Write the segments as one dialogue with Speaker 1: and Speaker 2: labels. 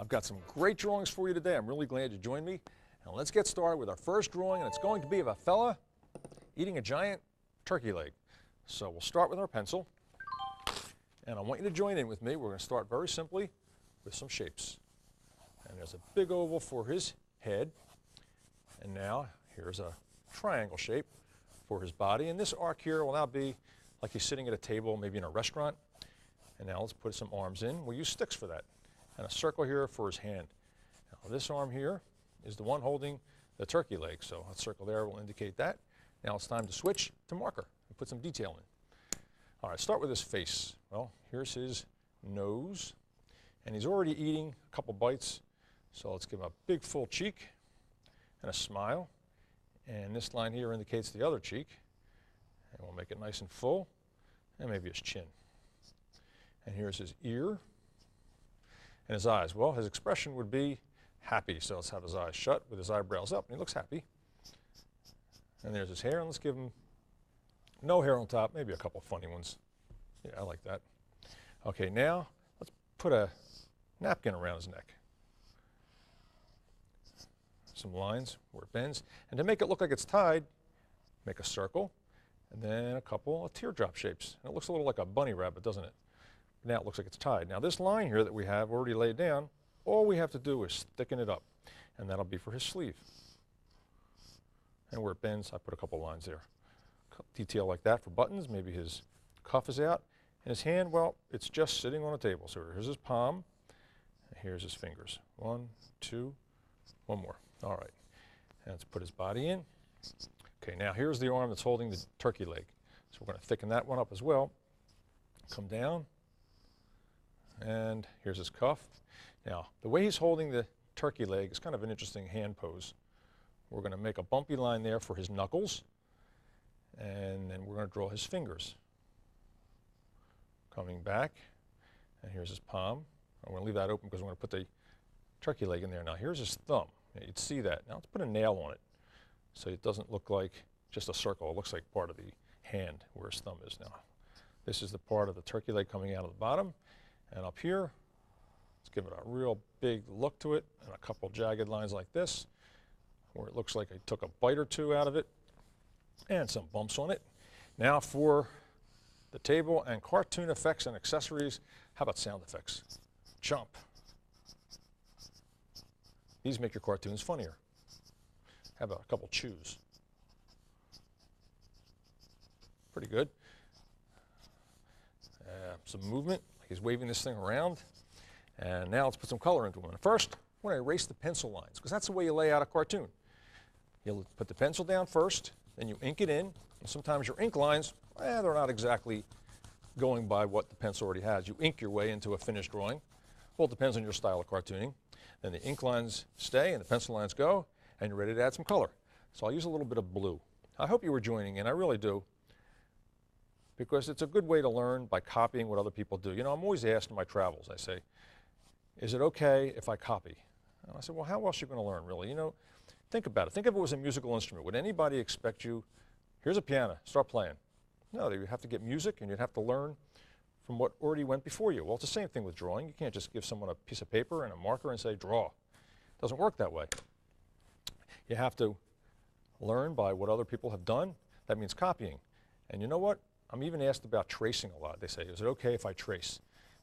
Speaker 1: I've got some great drawings for you today. I'm really glad you joined me. And let's get started with our first drawing, and it's going to be of a fella eating a giant turkey leg. So we'll start with our pencil, and I want you to join in with me. We're going to start very simply with some shapes. And there's a big oval for his head, and now here's a triangle shape for his body. And this arc here will now be like he's sitting at a table, maybe in a restaurant. And now let's put some arms in. We'll use sticks for that. And a circle here for his hand. Now this arm here is the one holding the turkey leg. So a circle there will indicate that. Now it's time to switch to marker and put some detail in. All right, start with his face. Well, here's his nose. And he's already eating a couple bites. So let's give him a big full cheek and a smile. And this line here indicates the other cheek. And we'll make it nice and full. And maybe his chin. And here's his ear. And his eyes. Well, his expression would be happy. So let's have his eyes shut with his eyebrows up. And he looks happy. And there's his hair. And let's give him no hair on top. Maybe a couple funny ones. Yeah, I like that. Okay, now let's put a napkin around his neck. Some lines where it bends. And to make it look like it's tied, make a circle. And then a couple of teardrop shapes. And it looks a little like a bunny rabbit, doesn't it? Now it looks like it's tied. Now this line here that we have already laid down, all we have to do is thicken it up. And that'll be for his sleeve. And where it bends, I put a couple lines there. Detail like that for buttons. Maybe his cuff is out. And his hand, well, it's just sitting on a table. So here's his palm. And here's his fingers. 1, 2, one more. All right. And let's put his body in. Okay, now here's the arm that's holding the turkey leg. So we're going to thicken that one up as well. Come down. And here's his cuff. Now, the way he's holding the turkey leg is kind of an interesting hand pose. We're going to make a bumpy line there for his knuckles, and then we're going to draw his fingers. Coming back, and here's his palm. I'm going to leave that open because we're going to put the turkey leg in there. Now, here's his thumb. You'd see that. Now, let's put a nail on it so it doesn't look like just a circle. It looks like part of the hand where his thumb is now. This is the part of the turkey leg coming out of the bottom. And up here, let's give it a real big look to it, and a couple jagged lines like this, where it looks like I took a bite or two out of it, and some bumps on it. Now for the table and cartoon effects and accessories, how about sound effects? Jump. These make your cartoons funnier. How about a couple chews? Pretty good. Some movement. He's waving this thing around. And now let's put some color into them. And first, I want to erase the pencil lines, because that's the way you lay out a cartoon. You'll put the pencil down first, then you ink it in. And sometimes your ink lines, they're not exactly going by what the pencil already has. You ink your way into a finished drawing. Well, it depends on your style of cartooning. Then the ink lines stay and the pencil lines go, and you're ready to add some color. So I'll use a little bit of blue. I hope you were joining in. I really do. Because it's a good way to learn by copying what other people do. You know, I'm always asked in my travels, I say, is it okay if I copy? And I said, well, how else are you going to learn, really? You know, think about it. Think if it was a musical instrument. Would anybody expect you, here's a piano, start playing? No, you have to get music, and you'd have to learn from what already went before you. Well, it's the same thing with drawing. You can't just give someone a piece of paper and a marker and say, draw. It doesn't work that way. You have to learn by what other people have done. That means copying. And you know what? I'm even asked about tracing a lot. They say, is it okay if I trace?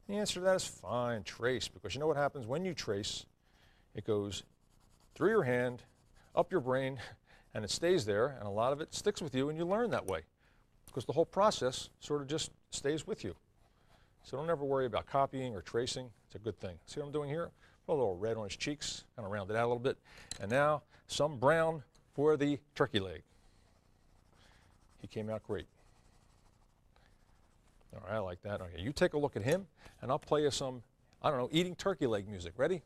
Speaker 1: The answer to that is fine, trace, because you know what happens when you trace? It goes through your hand, up your brain, and it stays there, and a lot of it sticks with you, and you learn that way, because the whole process sort of just stays with you. So don't ever worry about copying or tracing. It's a good thing. See what I'm doing here? Put a little red on his cheeks, kind of round it out a little bit, and now some brown for the turkey leg. He came out great. All right, I like that. Okay, you take a look at him, and I'll play you some, I don't know, eating turkey leg music. Ready?